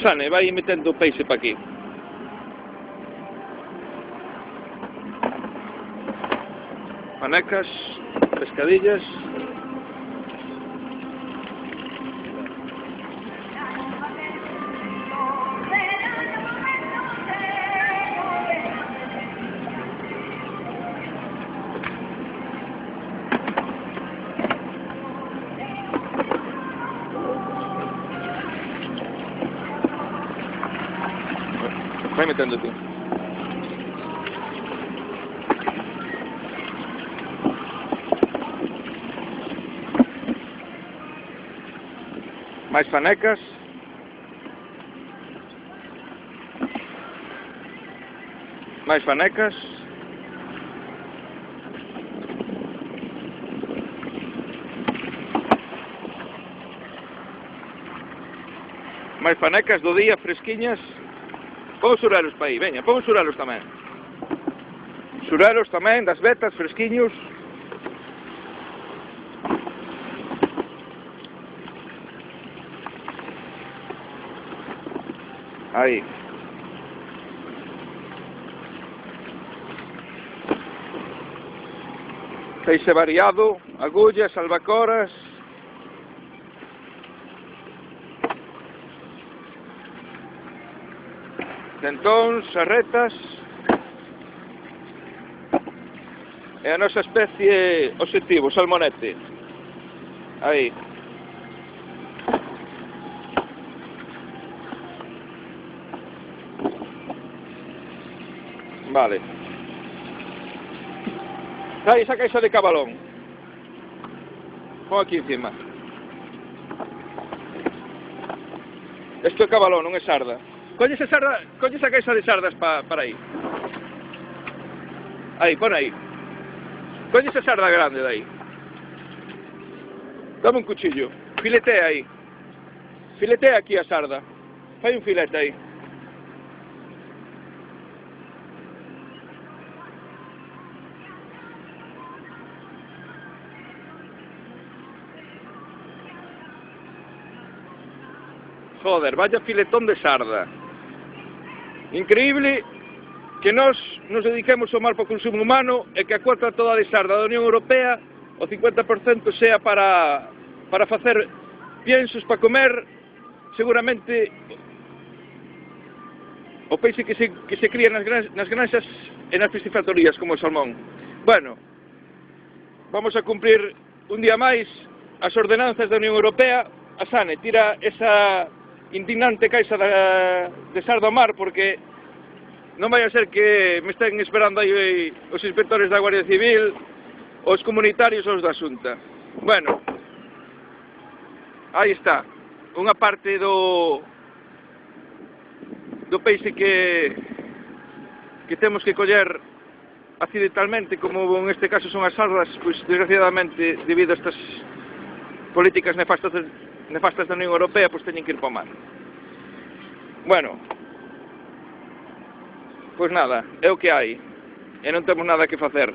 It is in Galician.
Sane, vai metendo o peixe para aquí. Panecas, pescadillas. Vai metendo tú. Mais panecas. Mais panecas. Mais panecas do día, fresquiñas. Pon os xurelos para aí, veña, pon os xurelos tamén. Xurelos tamén, das vetas, fresquiños. Aí. Peixe variado, agullas, albacoras. Tentóns, serretas. E a nosa especie obxectivo, salmonete. Aí. Vale. Aí esa caixa de cabalón. Pon aquí encima. Isto é cabalón, non é sarda. Colle esa caixa de sardas para aí. Aí, pon aí. Colle esa sarda grande de aí. Dame un cuchillo. Filetea aí. Filetea aquí a sarda. Fai un filete aí. Joder, vaya filetón de sarda. Increíble que nos dediquemos ao mar para o consumo humano e que a cuota toda de sarda da Unión Europea, o 50% sea para facer piensos para comer, seguramente o peixe que se cría nas granxas e nas piscifactorías como o salmón. Bueno, vamos a cumprir un día máis as ordenanzas da Unión Europea. A Sane tira esa indignante caixa de sarda ao mar, porque non vai a ser que me estén esperando aí os inspectores da Guardia Civil, os comunitarios ou os da Xunta. Bueno, aí está, unha parte do peixe que temos que coller accidentalmente, como en este caso son as sardas, pois desgraciadamente, debido a estas políticas nefastas da Unión Europea, pois teñen que ir para o mar. Bueno, pois nada, é o que hai, e non temos nada que facer.